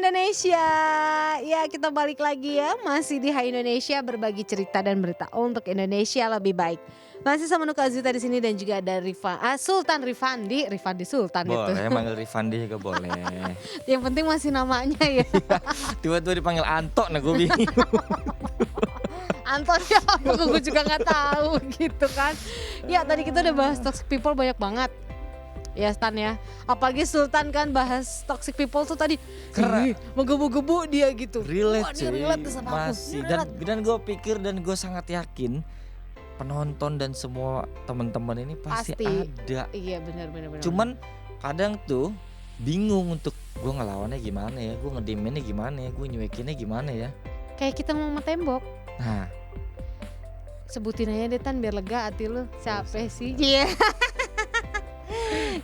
Indonesia. Ya, kita balik lagi ya, masih di Hai Indonesia, berbagi cerita dan berita untuk Indonesia lebih baik. Masih sama Nuka Azita di sini dan juga ada Sultan Rifandi Sultan itu. Boleh manggil Rifandi juga boleh. Yang penting masih namanya ya. Tiba-tiba dipanggil Anto, nah gue bingung. Anton siapa gue juga nggak tahu gitu kan. Ya tadi kita udah bahas toxic people banyak banget. Ya Stan ya, apalagi Sultan kan bahas toxic people tuh tadi Keren. menggebu-gebu dia gitu. Relate Wah, dia cuy, relate sama aku. masih. Dia Dan gue pikir dan gue sangat yakin penonton dan semua teman-teman ini pasti ada. Iya benar. Cuman kadang tuh bingung untuk gue ngelawannya gimana ya, gue ngedieminnya gimana ya, gue nyuekinnya gimana ya. kayak kita mau sama tembok. Nah, Sebutin aja deh Tan biar lega hati lu. Siapa sih? Iya.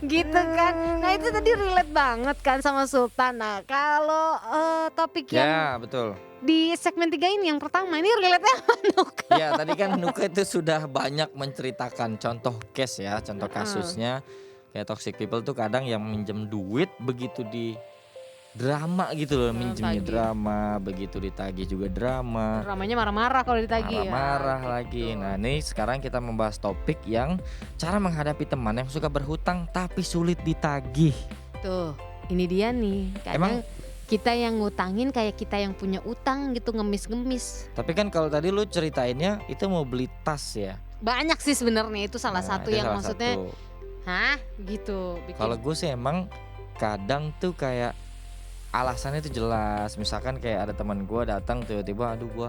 Gitu kan. Nah itu tadi relate banget kan sama Sultan. Nah kalau topik yang ya betul. di segmen 3 ini yang pertama ini relate-nya sama Nuka. Ya tadi kan Nuka itu sudah banyak menceritakan contoh case ya, contoh kasusnya. Kayak toxic people tuh kadang yang minjem duit begitu di drama gitu loh, minjemnya Tagih. drama, begitu ditagih juga drama. Dramanya marah-marah kalau ditagih ya. Marah-marah Gitu. lagi. Nah ini sekarang kita membahas topik yang cara menghadapi teman yang suka berhutang tapi sulit ditagih. Tuh, ini dia nih. Kadang Emang- kita yang ngutangin kayak kita yang punya utang gitu, ngemis-ngemis. Tapi kan kalau tadi lu ceritainnya itu mau beli tas ya. Banyak sih sebenarnya itu salah Nah, satu itu yang salah maksudnya, satu. hah gitu. Bikin. Kalau gue sih emang kadang tuh kayak alasannya itu jelas. Misalkan kayak ada teman gue datang tiba-tiba, aduh gue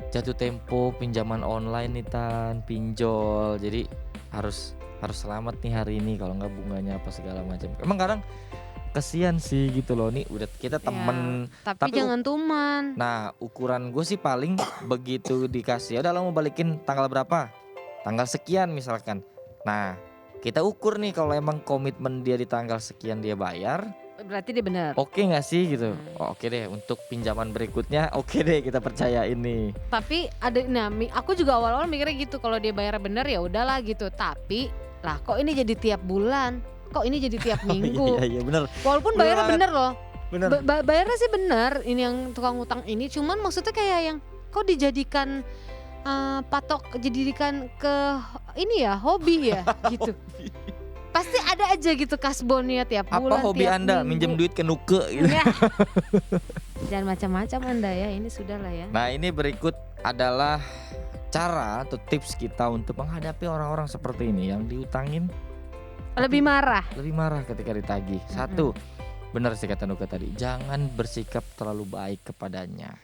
jatuh tempo pinjaman online nih Tan, pinjol. Jadi harus selamat nih hari ini, kalau nggak bunganya apa segala macam. Emang kadang kesian sih gitu loh, nih udah kita temen. Tapi jangan tuman. Nah ukuran gue sih paling begitu dikasih, udah lo mau balikin tanggal berapa? Tanggal sekian misalkan. Nah kita ukur nih kalau emang komitmen dia di tanggal sekian dia bayar, Berarti dia benar. oke nggak sih gitu? Oh, oke deh untuk pinjaman berikutnya, oke deh kita percaya ini. Tapi ada, aku juga awal-awal mikirnya gitu, kalau dia bayar bener ya udahlah gitu. Tapi lah kok ini jadi tiap bulan, kok ini jadi tiap minggu. Iya bener. Walaupun bayarnya Bener bener loh. Bener. Bayarnya sih bener, ini yang tukang utang ini. Cuman maksudnya kayak yang kok dijadikan dijadikan ke ini ya, hobi ya gitu. Pasti ada aja gitu kasbonnya tiap bulan. Apa hobi tiap Anda? minggu. Minjem duit ke Nuke gitu. Ya. Jangan macam-macam Anda ya, ini sudah lah ya. Nah ini berikut adalah cara atau tips kita untuk menghadapi orang-orang seperti ini yang diutangin Lebih marah. lebih marah ketika ditagih. Satu, benar sih kata Nuka tadi, jangan bersikap terlalu baik kepadanya.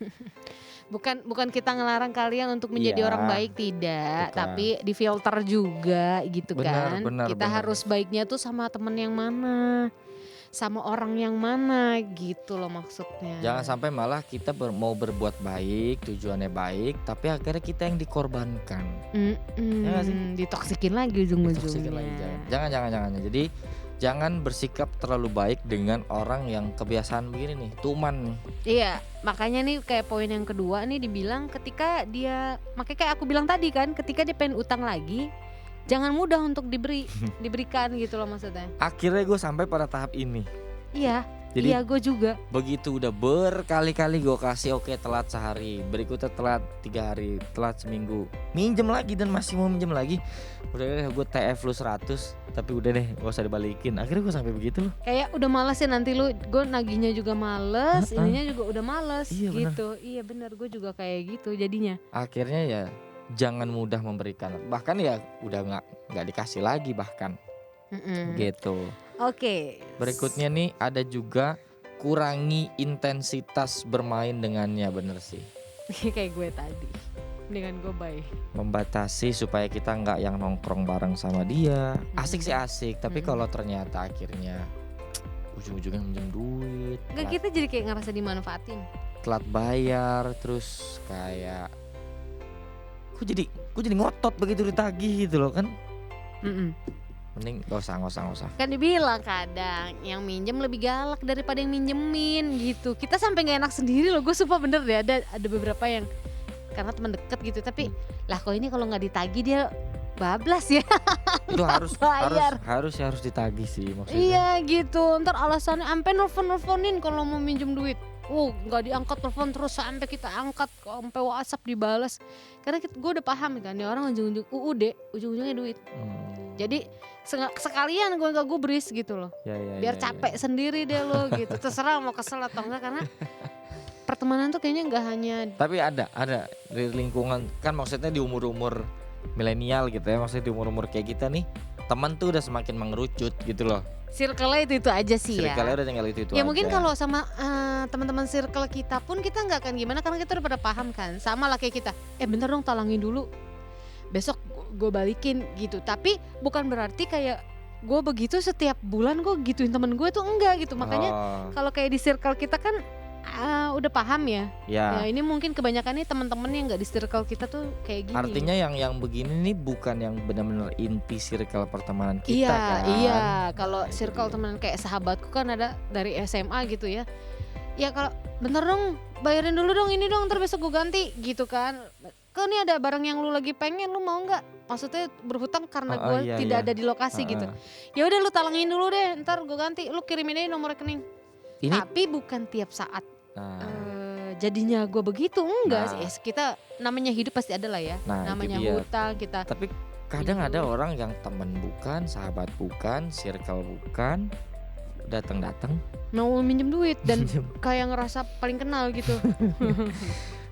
Bukan kita ngelarang kalian untuk menjadi Iya. orang baik, tidak, Bukan. tapi difilter juga gitu Benar, kan. benar, Kita benar. harus baiknya tuh sama temen yang mana, sama orang yang mana gitu loh maksudnya. Jangan sampai malah kita mau berbuat baik, tujuannya baik, tapi akhirnya kita yang dikorbankan. Ya nggak sih? Ditoksikin lagi Ditoksikin ujung-ujungnya. lagi, jangan. Jadi jangan bersikap terlalu baik dengan orang yang kebiasaan begini nih, tuman nih. Iya, makanya nih kayak poin yang kedua nih dibilang ketika dia, makanya kayak aku bilang tadi kan, ketika dia pengen utang lagi, jangan mudah untuk diberikan gitu loh maksudnya. Akhirnya gue sampai pada tahap ini. Iya, Jadi iya gue juga. begitu udah berkali-kali gue kasih, oke telat sehari, berikutnya telat 3 hari, telat seminggu, minjem lagi dan masih mau minjem lagi. Udah deh gue TF lu 100, tapi udah deh gak usah dibalikin. Akhirnya gue sampai begitu loh. Kayak udah males ya nanti lu, gue nagihnya juga males, ininya juga udah males Iya, bener. gitu. Iya bener, gue juga kayak gitu jadinya. Akhirnya ya jangan mudah memberikan, bahkan ya udah nggak dikasih lagi bahkan gitu. Oke. Berikutnya nih ada juga kurangi intensitas bermain dengannya, bener sih. Kayak gue tadi, dengan gue baik. Membatasi supaya kita nggak yang nongkrong bareng sama dia. Asik sih asik, tapi kalau ternyata akhirnya ujung-ujungnya minjem duit, Enggak, kita jadi kayak ngerasa dimanfaatin. telat bayar, terus kayak gue jadi ngotot begitu ditagih gitu loh kan. Mending gak usah. Kan dibilang kadang yang minjem lebih galak daripada yang minjemin gitu. Kita sampai nggak enak sendiri loh. Gue sumpah bener deh, ada beberapa yang karena teman deket gitu, tapi lah kok ini kalau nggak ditagih dia bablas ya. Itu bayar. harus ditagih sih maksudnya. Iya gitu. Ntar alasannya ampe nelfon-nelfonin kalau mau minjem duit. nggak diangkat telepon terus sampai kita angkat, sampai WhatsApp dibales. Karena gue udah paham kan, nih orang ujung-ujungnya duit. Jadi sekalian gue gak gubris gitu loh. Biar capek sendiri deh lo gitu. Terserah mau kesel atau enggak, karena pertemanan tuh kayaknya nggak hanya. Tapi ada di lingkungan kan, maksudnya di umur-umur milenial gitu ya, maksudnya di umur-umur kayak kita nih, teman tuh udah semakin mengerucut gitu loh. Circle-nya itu aja sih ya. Circle-nya udah tinggal itu Ya aja. mungkin kalau sama teman-teman circle kita pun kita nggak akan gimana, karena kita udah pada paham kan. Sama lah kayak kita. Bentar dong, talangin dulu. Besok gue balikin gitu. Tapi bukan berarti kayak gue begitu setiap bulan gue gituin temen gue tuh enggak gitu. Makanya kalau kayak di circle kita kan udah paham ya. Ya ini mungkin kebanyakan nih teman-teman yang nggak di circle kita tuh kayak gini. Artinya yang begini nih bukan yang benar-benar inti circle pertemanan kita Iya, kan. iya. Kalau Nah, itu circle dia. teman kayak sahabatku kan ada dari SMA gitu ya. Ya kalau bentar dong, bayarin dulu dong ini dong, ntar besok gue ganti gitu kan. Kok nih ada barang yang lu lagi pengen, lu mau nggak? Maksudnya berhutang karena gue Iya, tidak iya. ada di lokasi gitu. Ya udah lu talangin dulu deh, ntar gue ganti. Lu kirimin aja nomor rekening. Ini Tapi bukan tiap saat nah, jadinya gue begitu, enggak Nah. sih. Kita namanya hidup pasti ada lah ya. Nah, itu Namanya dia. hutang kita. tapi kadang Ini ada dulu. orang yang teman bukan, sahabat bukan, circle bukan, datang-datang Mau minjem duit dan minjem. kayak ngerasa paling kenal gitu.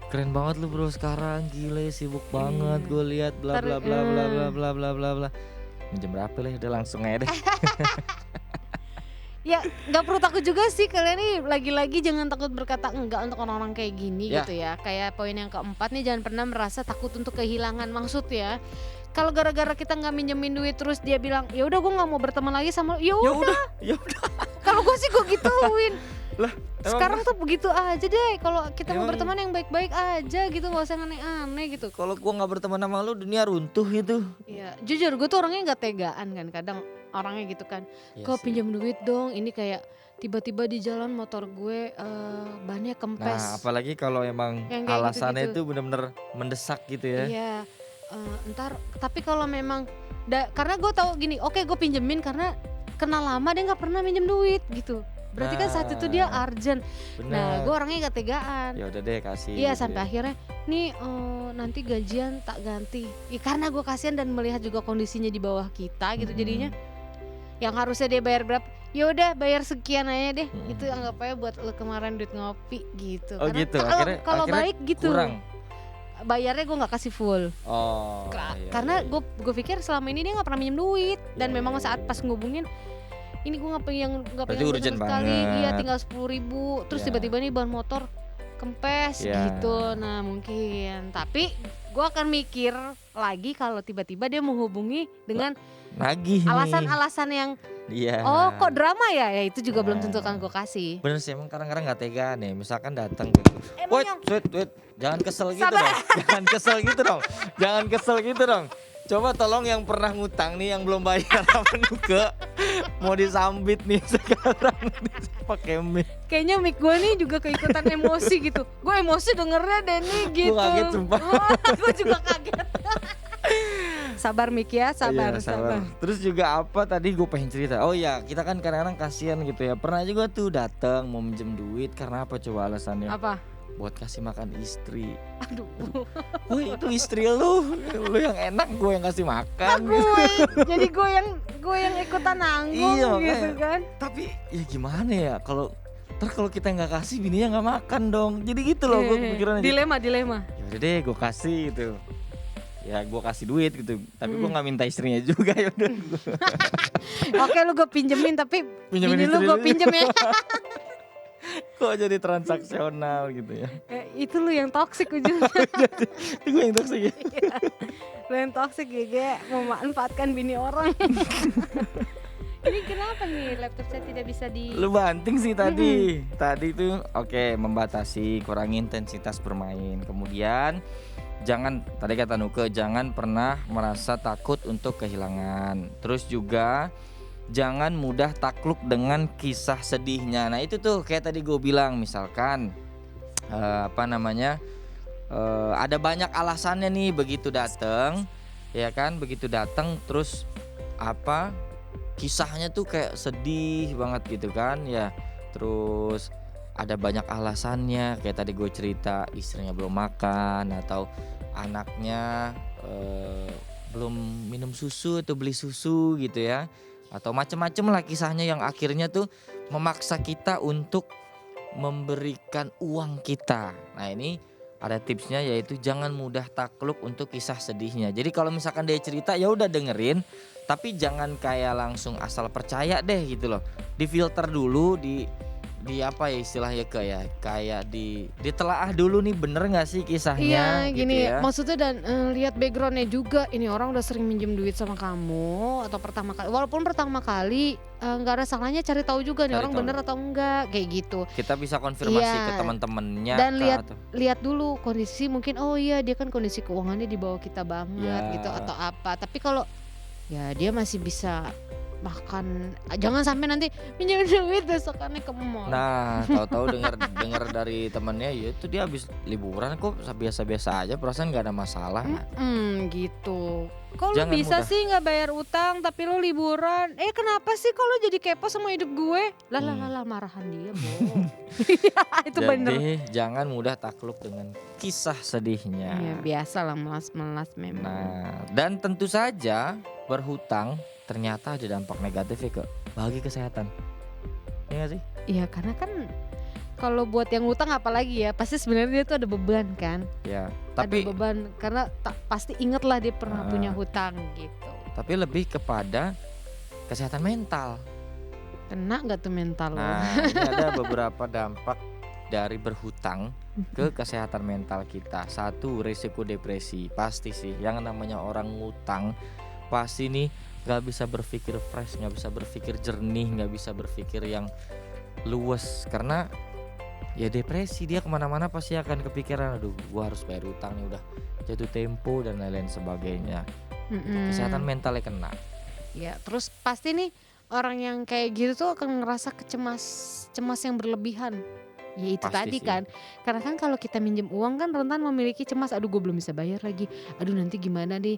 Keren banget lu bro sekarang, gile sibuk banget Iya. gue lihat bla bla Ntar, bla bla bla bla bla bla bla. Minjem berapa lah, udah langsung aja deh. Ya nggak perlu takut juga sih, kalian nih lagi-lagi jangan takut berkata enggak untuk orang-orang kayak gini Ya. gitu ya. Kayak poin yang keempat nih, jangan pernah merasa takut untuk kehilangan. Maksud ya, kalau gara-gara kita nggak minjemin duit terus dia bilang ya udah gue nggak mau berteman lagi sama lu, ya Ya udah. udah, ya udah. Kalau gue sih gue gituin. Lah, Sekarang tuh begitu aja deh, kalau kita mau Emang- berteman yang baik-baik aja gitu, nggak usah yang aneh-aneh gitu. Kalau gua nggak berteman sama lu, dunia runtuh gitu. Iya, jujur gue tuh orangnya nggak tegaan kan, kadang orangnya gitu kan. Iya Kok sih. pinjam duit dong, ini kayak tiba-tiba di jalan motor gue bannya kempes. Nah, apalagi kalau emang Yang kayak alasannya gitu-gitu. itu bener-bener mendesak gitu ya. Iya, ntar tapi kalau memang karena gue tahu gini, oke gue pinjemin karena kenal lama dia nggak pernah minjem duit gitu. Berarti kan saat itu dia Nah, urgent. Nah, gue Bener. orangnya gak tegaan. Ya udah deh kasih. Iya, gitu sampai ya. akhirnya nih nanti gajian tak ganti. Ya, karena gue kasihan dan melihat juga kondisinya di bawah kita gitu, jadinya yang harusnya dia bayar berapa, ya udah bayar sekian aja deh. Itu anggap aja buat lu kemarin duit ngopi gitu. Oh Karena gitu, kalau akhirnya baik gitu. kurang. Bayarnya gue nggak kasih full. Oh. iya, Karena iya, gue pikir selama ini dia nggak pernah minjem duit, dan Iya, memang iya, saat iya. pas ngubungin ini gue nggak pengen Berarti urgent sekali, banget. iya tinggal 10.000, terus Iya. tiba-tiba nih ban motor kempes Iya. gitu. Nah mungkin, tapi gue akan mikir lagi kalau tiba-tiba dia menghubungi dengan nagih nih. alasan-alasan yang Iya. oh kok drama ya itu juga belum tentu Nah. akan gue kasih. Bener sih, emang kadang-kadang nggak tega nih. Misalkan datang gitu. Wait, jangan kesel gitu Sabar. dong. Jangan kesel gitu dong. Jangan kesel gitu dong. Coba tolong yang pernah ngutang nih, yang belum bayar apa juga mau disambit nih sekarang pakai mic. Kayaknya mic gue nih juga keikutan emosi gitu. Gue emosi dengernya deh nih gitu. Gua kaget sumpah. Gue juga kaget. Sabar Mik ya, sabar, Iya, sabar. Terus juga apa tadi gue pengen cerita. Oh ya, kita kan kadang-kadang kasihan gitu ya. Pernah juga tuh datang mau minjem duit karena apa coba alasannya? Apa? Buat kasih makan istri. Aduh. Woi, itu istri lu yang enak, gue yang kasih makan. Gue jadi gue yang ikutan nanggung Iya, gitu makanya. kan. Tapi ya gimana ya kalau kita nggak kasih, bininya nggak makan dong. Jadi gitu loh gue kepikiran aja. Dilema. Ya udah deh, gue kasih gitu. Ya gue kasih duit gitu. Tapi gue nggak minta istrinya juga, ya udah. Oke lu gue pinjemin, tapi Pinjemin bini lu istri gue lu. pinjem ya. Kok jadi transaksional gitu ya. Itu lu yang toksik ujungnya. Itu gue yang toksik ya. Lu yang toksik ya, memanfaatkan bini orang. Ini kenapa nih laptop saya tidak bisa di Lu banting sih tadi. Tadi tuh oke, membatasi, kurangi intensitas bermain. Kemudian tadi kata Nuke, jangan pernah merasa takut untuk kehilangan. Terus juga jangan mudah takluk dengan kisah sedihnya. Nah itu tuh kayak tadi gue bilang, misalkan ada banyak alasannya nih begitu datang, ya kan? Begitu datang terus kisahnya tuh kayak sedih banget gitu kan ya. Terus ada banyak alasannya, kayak tadi gue cerita istrinya belum makan atau anaknya belum minum susu atau beli susu gitu ya, atau macem-macem lah kisahnya yang akhirnya tuh memaksa kita untuk memberikan uang kita. Nah ini ada tipsnya, yaitu jangan mudah takluk untuk kisah sedihnya. Jadi kalau misalkan dia cerita ya udah dengerin, tapi jangan kayak langsung asal percaya deh gitu loh. Difilter dulu, di apa ya istilahnya, kayak ditelaah dulu nih, bener nggak sih kisahnya Iya gitu gini ya. maksudnya, dan lihat backgroundnya juga, ini orang udah sering minjem duit sama kamu atau pertama kali, walaupun pertama kali nggak ada salahnya cari tahu juga nih Cari orang tahu. bener atau enggak kayak gitu. Kita bisa konfirmasi Iya, ke teman-temannya dan kah, atau lihat dulu kondisi, mungkin oh iya dia kan kondisi keuangannya di bawah kita banget gitu ya. atau apa. Tapi kalau ya dia masih bisa makan, jangan sampai nanti minjem duit besokannya ke mall. Nah, tahu-tahu dengar dari temennya, ya itu dia habis liburan kok biasa-biasa aja, perasaan nggak ada masalah. Gitu. Kok lu Jangan bisa mudah. sih nggak bayar utang tapi lu liburan? Kenapa sih kok lu jadi kepo sama hidup gue? Lah marahan dia, Bo. Itu bener. Jadi jangan mudah takluk dengan kisah sedihnya. Ya biasa lah, melas-melas memang. Nah, dan tentu saja berhutang ternyata ada dampak negatifnya bagi kesehatan. Iya nggak sih? Iya karena kan kalau buat yang ngutang apalagi ya, pasti sebenarnya dia tuh ada beban kan. Ya, Ada tapi beban karena pasti inget lah dia pernah punya Ah. hutang gitu. lebih kepada kesehatan mental. Kena nggak tuh mental lo? Nah, ini ada beberapa dampak dari berhutang ke kesehatan mental kita. Satu, risiko depresi. Pasti sih, yang namanya orang ngutang pasti nih gak bisa berpikir fresh, gak bisa berpikir jernih, gak bisa berpikir yang luwes. Karena ya depresi, dia kemana-mana pasti akan kepikiran, aduh gua harus bayar utang nih, udah jatuh tempo dan lain-lain sebagainya. Kesehatan mentalnya kena. Ya, terus pasti nih orang yang kayak gitu tuh akan ngerasa cemas yang berlebihan. Ya itu Pasti tadi sih. kan. Karena kan kalau kita minjem uang kan rentan memiliki cemas, aduh gue belum bisa bayar lagi. Aduh nanti gimana nih?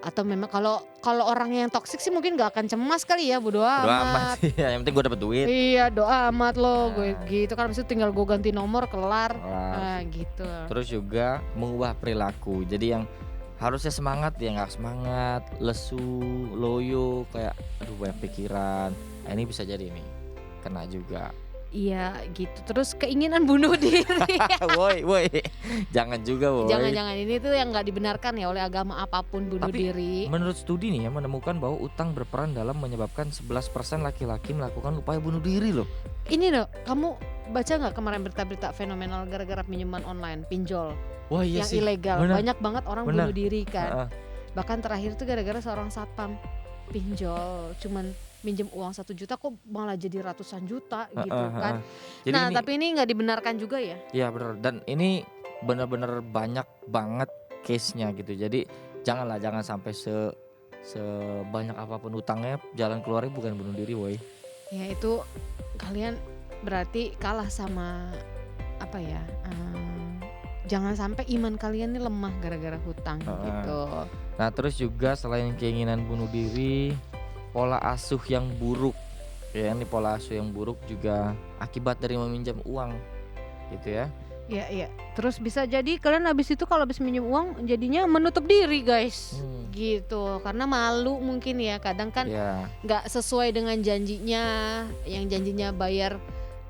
Atau memang kalau orang yang toksik sih mungkin gak akan cemas kali ya, bodo Doa amat. amat sih, yang penting gua dapet duit. Iya, doa amat lo, gue Nah. gitu kan, habis itu tinggal gue ganti nomor kelar. Kelar. Gitu. Terus juga mengubah perilaku. Jadi yang harusnya semangat ya nggak semangat, lesu, loyo, kayak aduh banyak pikiran. Nah, ini bisa jadi nih kena juga. Iya gitu. Terus keinginan bunuh diri. Woi, jangan juga woi. Jangan-jangan ini tuh yang nggak dibenarkan ya oleh agama apapun, bunuh Tapi diri. menurut studi nih ya menemukan bahwa utang berperan dalam menyebabkan 11% laki-laki melakukan upaya bunuh diri loh. Ini loh, kamu baca nggak kemarin berita-berita fenomenal gara-gara pinjaman online, pinjol Wah iya yang sih. ilegal. Benar. Banyak banget orang Benar. bunuh diri kan. Heeh. Bahkan terakhir tuh gara-gara seorang satpam pinjol, cuman minjem uang 1 juta kok malah jadi ratusan juta gitu Heeh, kan. heeh. Jadi Nah ini, tapi ini nggak dibenarkan juga ya. iya bener, dan ini bener-bener banyak banget case-nya gitu. Jadi jangan sampai sebanyak apapun utangnya, jalan keluarnya bukan bunuh diri woi. Ya itu kalian berarti kalah sama apa ya? Jangan sampai iman kalian nih lemah gara-gara hutang Heeh. gitu. Nah terus juga selain keinginan bunuh diri, pola asuh yang buruk. Ya ini pola asuh yang buruk juga akibat dari meminjam uang gitu ya. Iya. Terus bisa jadi kalian habis itu kalau habis minjem uang jadinya menutup diri guys. Gitu. Karena malu mungkin ya. Kadang kan Ya, nggak sesuai dengan janjinya. Yang janjinya bayar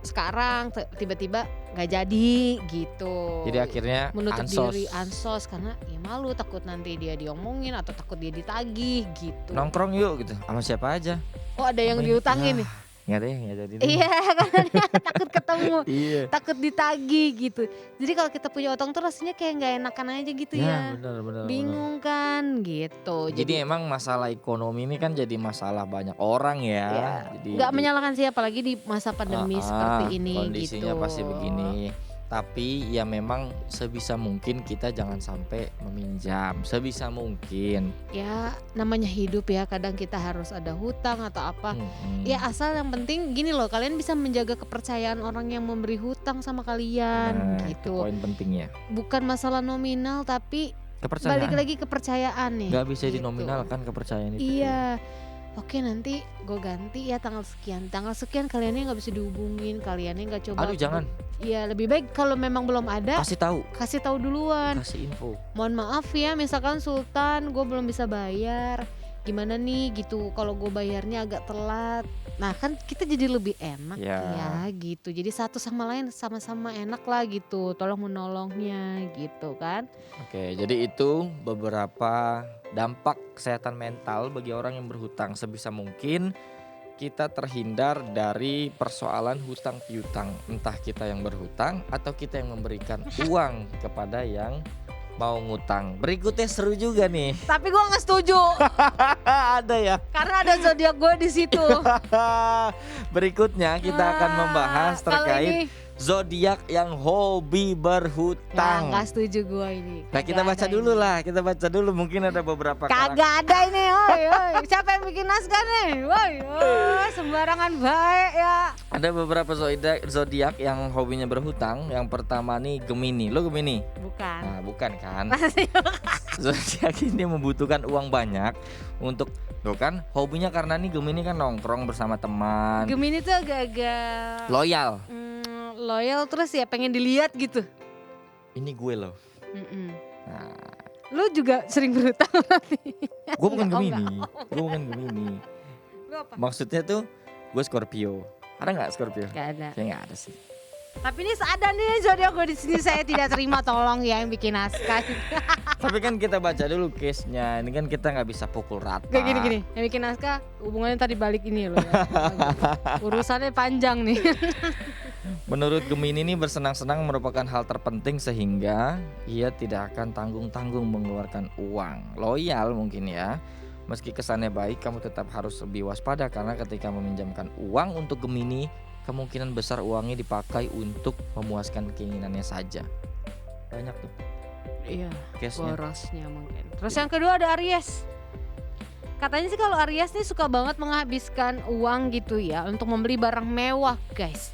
sekarang tiba-tiba nggak jadi gitu. jadi akhirnya menutup ansos. diri, ansos karena ya malu, takut nanti dia diomongin atau takut dia ditagih gitu. Nongkrong yuk gitu, sama siapa aja. Oh ada yang diutangin nih. Nggak deh, nggak jadi. deh. Iya karena dia takut ketemu, Iya. takut ditagih gitu. Jadi kalau kita punya utang tuh rasanya kayak nggak enakan aja gitu ya. Benar. Bingung kan gitu. Jadi emang masalah ekonomi ini kan jadi masalah banyak orang ya. ya, Jadi nggak menyalahkan siapa lagi di masa pandemi seperti ini kondisinya gitu. pasti begini. Tapi ya memang sebisa mungkin kita jangan sampai meminjam, sebisa mungkin. Ya namanya hidup ya, kadang kita harus ada hutang atau apa. Ya asal yang penting gini loh, kalian bisa menjaga kepercayaan orang yang memberi hutang sama kalian Nah, itu gitu. poin pentingnya. Bukan masalah nominal tapi Kepercayaan. balik lagi kepercayaan nih. Nggak bisa gitu. dinominalkan kepercayaan itu. Iya. oke nanti gue ganti ya tanggal sekian kaliannya nggak bisa dihubungin, kaliannya nggak coba. Aduh jangan, Iya lebih baik kalau memang belum ada kasih tahu, duluan. kasih info. Mohon maaf ya, misalkan Sultan gue belum bisa bayar, gimana nih gitu, kalau gue bayarnya agak telat. Nah kan kita jadi lebih enak Ya. ya gitu, jadi satu sama lain sama-sama enak lah gitu, tolong menolongnya gitu kan. Oke, jadi itu beberapa dampak kesehatan mental bagi orang yang berhutang. Sebisa mungkin kita terhindar dari persoalan hutang piutang, entah kita yang berhutang atau kita yang memberikan uang kepada yang mau ngutang. Berikutnya seru juga nih. Tapi gue nggak setuju Ada ya. karena ada zodiak gue di situ. Berikutnya kita akan membahas Kalau terkait ini, zodiak yang hobi ya berhutang. nggak setuju gue ini. Nah kita Kagak baca ada dulu ini. lah, kita baca dulu, mungkin ada beberapa karakter. Kagak ada ini, oi. Siapa yang bikin naskah nih, woi, sembarangan baik ya. Ada beberapa zodiak yang hobinya berhutang. Yang pertama nih Gemini. Lo Gemini? Bukan. Nah, bukan kan? Masih Zodiak ini membutuhkan uang banyak untuk tuh kan hobinya, karena nih Gemini kan nongkrong bersama teman, Gemini tuh agak-agak loyal. loyal, terus ya pengen dilihat gitu. Ini gue loh. Mm-mm. Nah, Lu juga sering berhutang berarti. gue bukan Enggak, oh, Gemini. enggak. Gue bukan Gemini. Lu apa? Maksudnya tuh gue Scorpio. Ada nggak Scorpio? Gak ada. Kayaknya nggak ada sih. Tapi ini ada nih zodiak gue di sini, saya tidak terima, tolong ya yang bikin naskah. Tapi kan kita baca dulu case-nya. Ini kan kita nggak bisa pukul rata. Kayak gini-gini, yang bikin naskah hubungannya tadi balik ini loh ya. Urusannya panjang nih. Menurut Gemini ini bersenang-senang merupakan hal terpenting sehingga ia tidak akan tanggung-tanggung mengeluarkan uang. Loyal mungkin ya. Meski kesannya baik, kamu tetap harus lebih waspada karena ketika meminjamkan uang untuk Gemini, kemungkinan besar uangnya dipakai untuk memuaskan keinginannya saja. Banyak tuh Iya, case-nya. borosnya mungkin. Terus yang kedua ada Aries. Katanya sih kalau Aries nih suka banget menghabiskan uang gitu ya untuk membeli barang mewah, guys.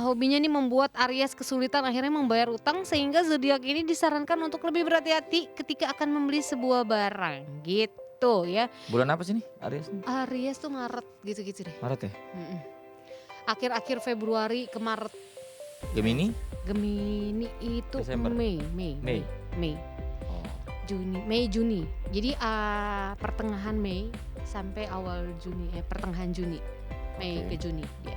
Hobinya nih membuat Aries kesulitan akhirnya membayar utang, sehingga zodiak ini disarankan untuk lebih berhati-hati ketika akan membeli sebuah barang gitu ya. Bulan apa sih nih Aries? Aries tuh Maret gitu-gitu deh. Maret ya? Mm-mm. Akhir-akhir Februari ke Maret. Gemini? Gemini itu Desember. Mei. Oh. Juni. Jadi pertengahan Mei sampai awal Juni, pertengahan Juni. Mei Oke. ke Juni dia.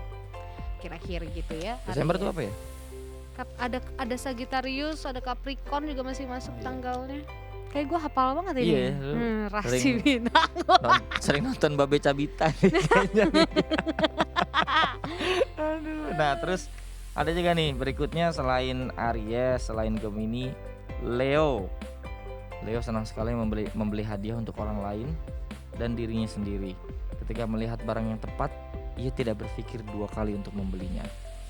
Kira-kira gitu ya. Desember tuh Aries. apa ya? Ada Sagittarius, ada Capricorn juga masih masuk Oh, iya. tanggalnya. Kayak gue hafal banget ini. Iya ya, lu Rasi sering- bintang. Sering nonton Babe Cabita nih kayaknya nih. Aduh. Nah terus ada juga nih berikutnya, selain Aries, selain Gemini, Leo. Leo senang sekali membeli hadiah untuk orang lain dan dirinya sendiri. Ketika melihat barang yang tepat, ia tidak berpikir dua kali untuk membelinya.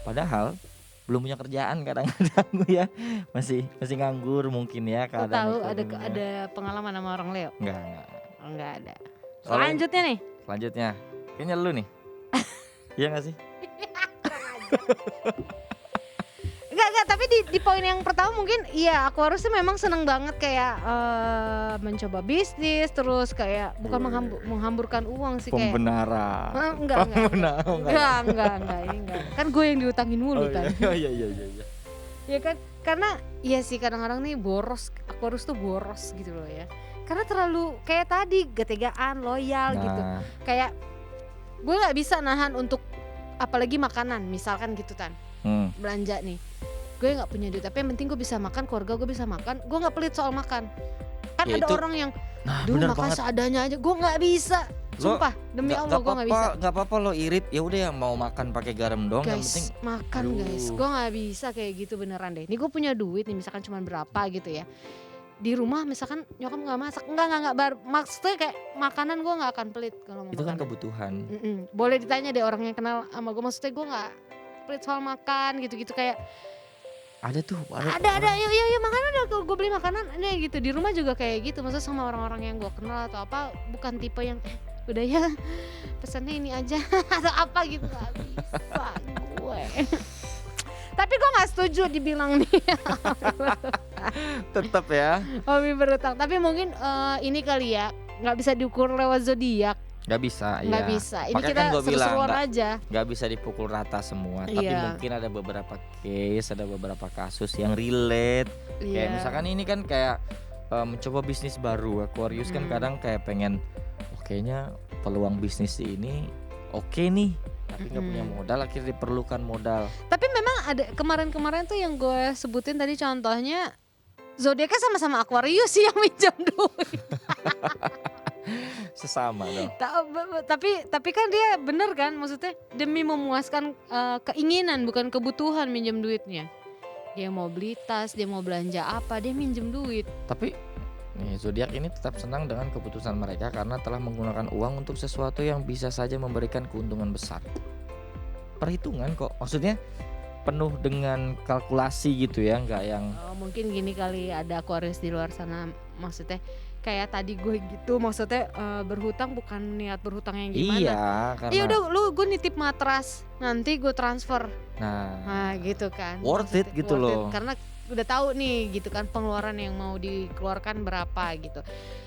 Padahal belum punya kerjaan kadang-kadang ya, masih nganggur mungkin ya Lu keadaan tahu ekonominya. ada pengalaman sama orang Leo? Enggak. Oh, enggak ada. Kalau- Selanjutnya nih. Selanjutnya, kayaknya lu nih. Iya gak sih? Enggak, tapi di poin yang pertama mungkin iya, aku harusnya memang seneng banget kayak mencoba bisnis, terus kayak bukan menghamburkan uang sih kayak. Pembenaran. Enggak. Enggak. Enggak, ini enggak. Kan gue yang diutangin mulu kan. Iya. Ya kan, karena iya sih kadang-kadang nih boros, aku harus tuh boros gitu loh ya. Karena terlalu kayak tadi ketegaan, loyal gitu. Nah, Kayak gue nggak bisa nahan untuk apalagi makanan, misalkan gitu kan. Belanja nih, gue nggak punya duit tapi yang penting gue bisa makan, keluarga gue bisa makan, gue nggak pelit soal makan. Kan Ya ada itu- orang yang Nah, dulu bener makan banget. seadanya aja, gue nggak bisa. Lo Sumpah demi Allah gue nggak bisa. Gak apa-apa lo irit, ya udah yang mau makan pakai garam dong, yang Guys, penting. makan Aduh. guys, gue nggak bisa kayak gitu beneran deh. Ini gue punya duit nih, misalkan cuma berapa gitu ya. Di rumah misalkan nyokap nggak masak, enggak, maksudnya kayak makanan gue nggak akan pelit kalau mau Itu kan makan. kebutuhan. Boleh ditanya deh orang yang kenal sama gue, maksudnya gue nggak pelit soal makan gitu-gitu kayak. Ada tuh, Ada, yuk makanan udah gue beli makanan nih gitu. Di rumah juga kayak gitu, maksudnya sama orang-orang yang gue kenal atau apa, bukan tipe yang udah ya pesannya ini aja atau apa gitu, nggak bisa gue. Tapi gue nggak setuju dibilang nih Tetap ya. hobi berutang. Tapi mungkin ini kali ya, nggak bisa diukur lewat zodiak, Nggak bisa nggak ya. bisa. Ini Makanya kita kan gue bilang seru-seruan aja. nggak bisa dipukul rata semua. Tapi Iya, mungkin ada beberapa case, ada beberapa kasus yang relate. Kayak iya. misalkan ini kan kayak mencoba bisnis baru. Aquarius kan Mm-mm. kadang kayak pengen, oh kayaknya peluang bisnis ini oke nih. Tapi nggak punya Mm-mm. modal, akhirnya diperlukan modal. Tapi memang ada kemarin-kemarin tuh yang gue sebutin tadi contohnya zodiaknya sama-sama Aquarius sih yang minjam duit. Sesama dong. Tapi kan dia bener kan, maksudnya demi memuaskan keinginan bukan kebutuhan minjem duitnya. Dia mau beli tas, dia mau belanja apa, dia minjem duit. Tapi nih, zodiak ini tetap senang dengan keputusan mereka karena telah menggunakan uang untuk sesuatu yang bisa saja memberikan keuntungan besar. Perhitungan kok, maksudnya penuh dengan kalkulasi gitu ya, nggak yang Mungkin gini kali, ada Aquarius di luar sana, maksudnya kayak tadi gue gitu, maksudnya berhutang bukan niat berhutang yang gimana. iya Ya karena udah, gue nitip matras, nanti gue transfer. nah Nah gitu kan, worth it maksudnya gitu worth it. loh. Karena udah tahu nih gitu kan pengeluaran yang mau dikeluarkan berapa gitu.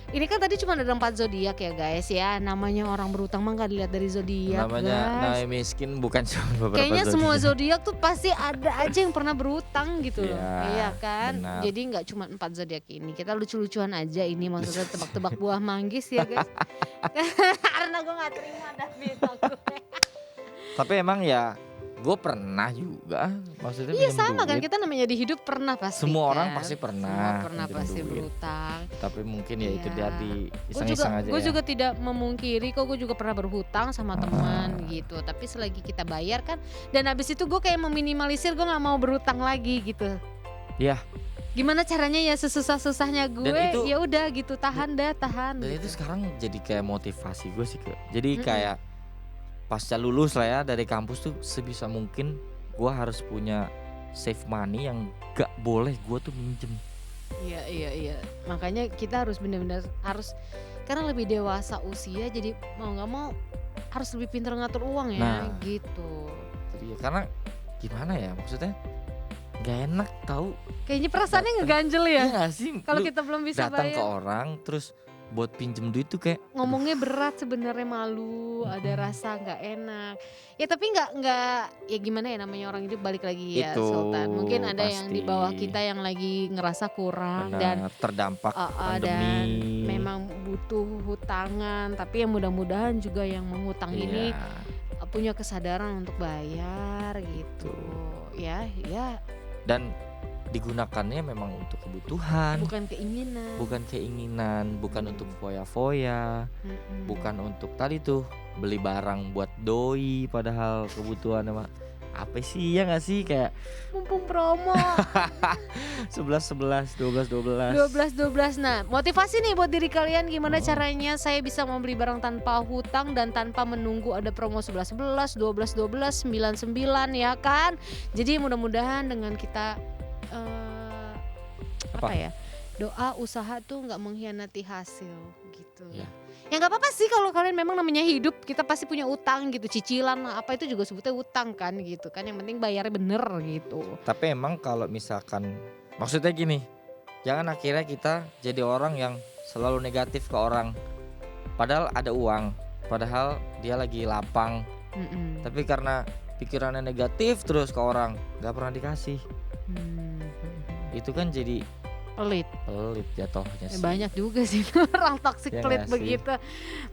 Ini kan tadi cuma ada 4 zodiak ya guys ya. Namanya orang berutang mah nggak dilihat dari zodiak Namanya guys. namanya miskin bukan cuma beberapa Kayaknya zodiak. semua zodiak tuh pasti ada aja yang pernah berutang gitu loh. Iya, Iya kan? benar. Jadi nggak cuma 4 zodiak ini. Kita lucu-lucuan aja ini, maksudnya tebak-tebak buah manggis ya guys. Karena gue nggak terima David aku. Tapi emang ya gue pernah juga, maksudnya Iya minjem sama kan, duit. kita namanya di hidup pernah pasti. Semua orang kan? pasti pernah Semua pernah minjem pasti duit. berutang. Tapi mungkin ya itu Iya. dia di Gue iseng-iseng aja gue ya. juga tidak memungkiri kok, gue juga pernah berhutang sama teman gitu. Tapi selagi kita bayar kan, dan habis itu gue kayak meminimalisir, gue nggak mau berhutang lagi gitu. Iya. Gimana caranya ya sesusah-susahnya gue, itu- ya udah gitu, tahan Dan gitu. itu sekarang jadi kayak motivasi gue sih Jadi Mm-mm. kayak pasca lulus lah ya dari kampus tuh sebisa mungkin gue harus punya save money yang gak boleh gue tuh minjem. Iya. Makanya kita harus benar-benar harus, karena lebih dewasa usia, jadi mau nggak mau harus lebih pintar ngatur uang ya Nah. gitu. Jadi ya, karena gimana ya maksudnya gak enak tahu. Kayaknya perasaannya Datang. ngeganjel ya. Iya gak sih Kalau lu kita belum bisa datang ke bayar, orang terus buat pinjem duit tuh kayak ngomongnya berat sebenarnya, malu, ada rasa nggak enak. Ya tapi nggak ya gimana ya, namanya orang hidup, balik lagi ya Itu Sultan. Mungkin ada yang di bawah pasti. kita yang lagi ngerasa kurang dan benar terdampak dan pandemi. memang butuh hutangan. Tapi yang mudah-mudahan juga yang mengutang ini Iya. punya kesadaran untuk bayar gitu. Ya Dan digunakannya memang untuk kebutuhan, bukan keinginan. bukan untuk foya-foya, Mm-mm. bukan untuk tadi tuh beli barang buat doi padahal kebutuhan apa sih ya nggak sih kayak Mumpung promo 11 12 12. Nah, motivasi nih buat diri kalian, gimana caranya saya bisa membeli barang tanpa hutang dan tanpa menunggu ada promo 11 12 99 ya kan. Jadi mudah-mudahan dengan kita apa ya, doa usaha tuh nggak mengkhianati hasil gitu. Iya. Ya nggak apa-apa sih kalau kalian memang namanya hidup, kita pasti punya utang gitu, cicilan apa itu juga sebutnya utang kan gitu kan, yang penting bayarnya bener gitu. Tapi emang kalau misalkan maksudnya gini, jangan akhirnya kita jadi orang yang selalu negatif ke orang. Padahal ada uang, padahal dia lagi lapang. Mm-mm. Tapi karena pikirannya negatif terus ke orang, nggak pernah dikasih. Itu kan jadi Pelit. pelit jatuhnya sih. Banyak juga sih orang toksik Ya pelit nggak sih? begitu.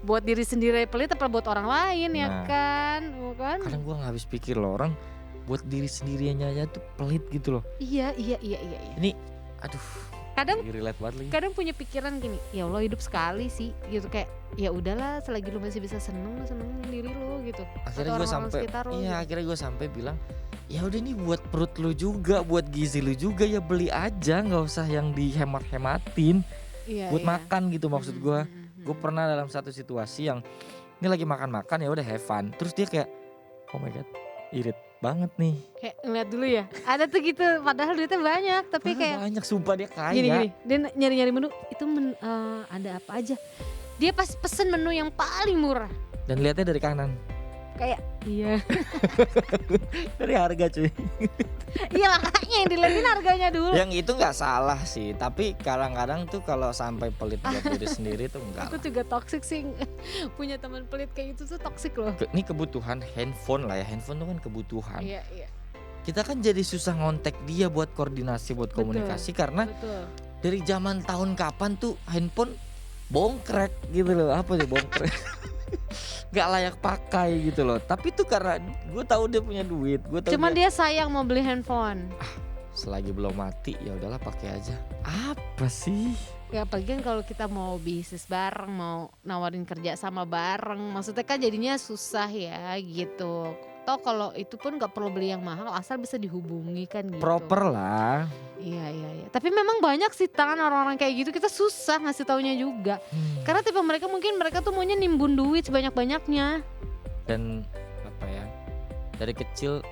Buat diri sendiri pelit, apa buat orang lain ya Nah. kan? Bukan? Kadang gua nggak habis pikir loh, orang buat diri sendirinya aja tuh pelit gitu loh. Iya. Ini aduh, Kadang relate banget lagi. kadang punya pikiran gini, ya Allah hidup sekali sih gitu, kayak ya udahlah selagi lu masih bisa seneng diri lu gitu. Akhirnya Atau gue orang-orang sampai sekitar lu iya gitu. akhirnya gue sampai bilang ya udah nih buat perut lu juga, buat gizi lu juga ya beli aja, nggak usah yang dihemat-hematin Iya, buat iya. makan gitu maksud gue. Mm-mm. Gue pernah dalam satu situasi yang ini lagi makan-makan ya udah have fun, terus dia kayak oh my god irit banget nih. Kayak ngeliat dulu ya, ada tuh gitu, padahal duitnya banyak tapi Padahal kayak banyak sumpah dia kaya. gini, dia nyari-nyari menu itu ada apa aja, dia pasti pesen menu yang paling murah. Dan lihatnya dari kanan, Kayak iya dari harga cuy. Iya makanya yang dilihatin harganya dulu. Yang itu nggak salah sih, tapi kadang-kadang tuh kalau sampai pelit buat diri sendiri tuh enggak Itu lah. juga toxic sih. Punya teman pelit kayak gitu tuh toxic loh. Ini kebutuhan handphone lah ya, handphone tuh kan kebutuhan. Iya, iya. Kita kan jadi susah ngontek dia buat koordinasi, buat Betul. komunikasi karena Betul. dari zaman tahun kapan tuh handphone bongkrek gitu loh. Apa sih bongkrek? Gak layak pakai gitu loh. Tapi tuh karena gue tahu dia punya duit, gue tahu Cuman dia dia sayang mau beli handphone. selagi belum mati ya udahlah pakai aja. Apa sih? Ya apalagi kan kalau kita mau bisnis bareng, mau nawarin kerja sama bareng, maksudnya kan jadinya susah ya gitu. Toh kalau itu pun nggak perlu beli yang mahal, asal bisa dihubungi kan gitu. Proper lah. Iya iya iya. Tapi memang banyak sih tangan orang-orang kayak gitu, kita susah ngasih taunya juga. Karena tipe mereka mungkin mereka tuh maunya nimbun duit sebanyak-banyaknya. Dan apa ya? Dari kecil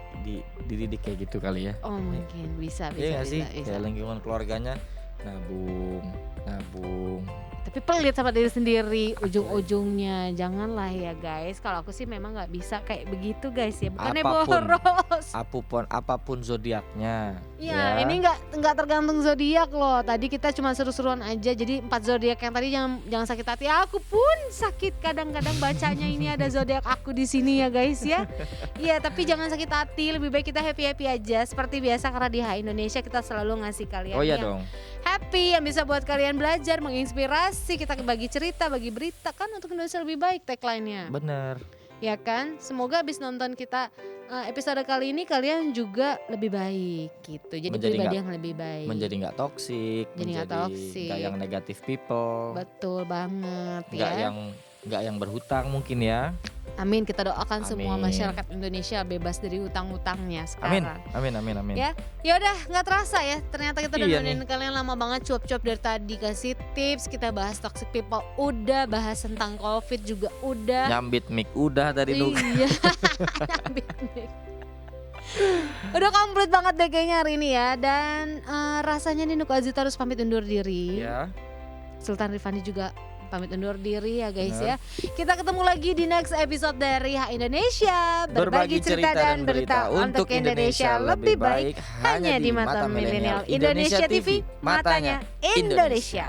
dididik kayak gitu kali ya. Oh mungkin bisa Iya gak sih? bisa. Kayak lingkungan keluarganya nabung. Tapi pelit sama diri sendiri ujung-ujungnya. Janganlah ya guys. Kalau aku sih memang nggak bisa kayak begitu guys ya. Bukannya Apapun. boros. Apapun zodiaknya. Iya, ini nggak tergantung zodiak loh. Tadi kita cuma seru-seruan aja. Jadi 4 zodiak yang tadi jangan sakit hati. Aku pun sakit kadang-kadang bacanya ini ada zodiak aku di sini ya guys ya. Iya, tapi jangan sakit hati. Lebih baik kita happy-happy aja. Seperti biasa karena di H Indonesia kita selalu ngasih kalian Oh iya yang dong. happy, yang bisa buat kalian belajar, menginspirasi. Kita bagi cerita, bagi berita kan untuk Indonesia lebih baik tagline-nya. Bener. Ya kan? Semoga abis nonton kita episode kali ini kalian juga lebih baik gitu. Jadi Menjadi pribadi nggak- yang lebih baik. Menjadi nggak toksik, Jadi nggak toksik. nggak yang negatif people, Betul banget nggak ya. yang berhutang mungkin ya. Amin, kita doakan semua Amin. masyarakat Indonesia bebas dari utang-utangnya Amin, sekarang. amin. Ya, ya udah nggak terasa ya. Ternyata kita udah Iya nemenin kalian lama banget, cuap-cuap dari tadi, kasih tips, kita bahas toxic people udah, bahas tentang COVID juga udah. Nyambit mic udah tadi tuh. Iya. Nyambit mic. Udah komplit banget deh kayaknya hari ini ya. Dan rasanya nih Nuku Azita harus pamit undur diri. Ya. Sultan Rifani juga pamit undur diri ya guys Benar. ya. Kita ketemu lagi di next episode dari H Indonesia. Berbagi cerita dan berita untuk Indonesia lebih baik hanya di mata milenial Indonesia TV, matanya Indonesia.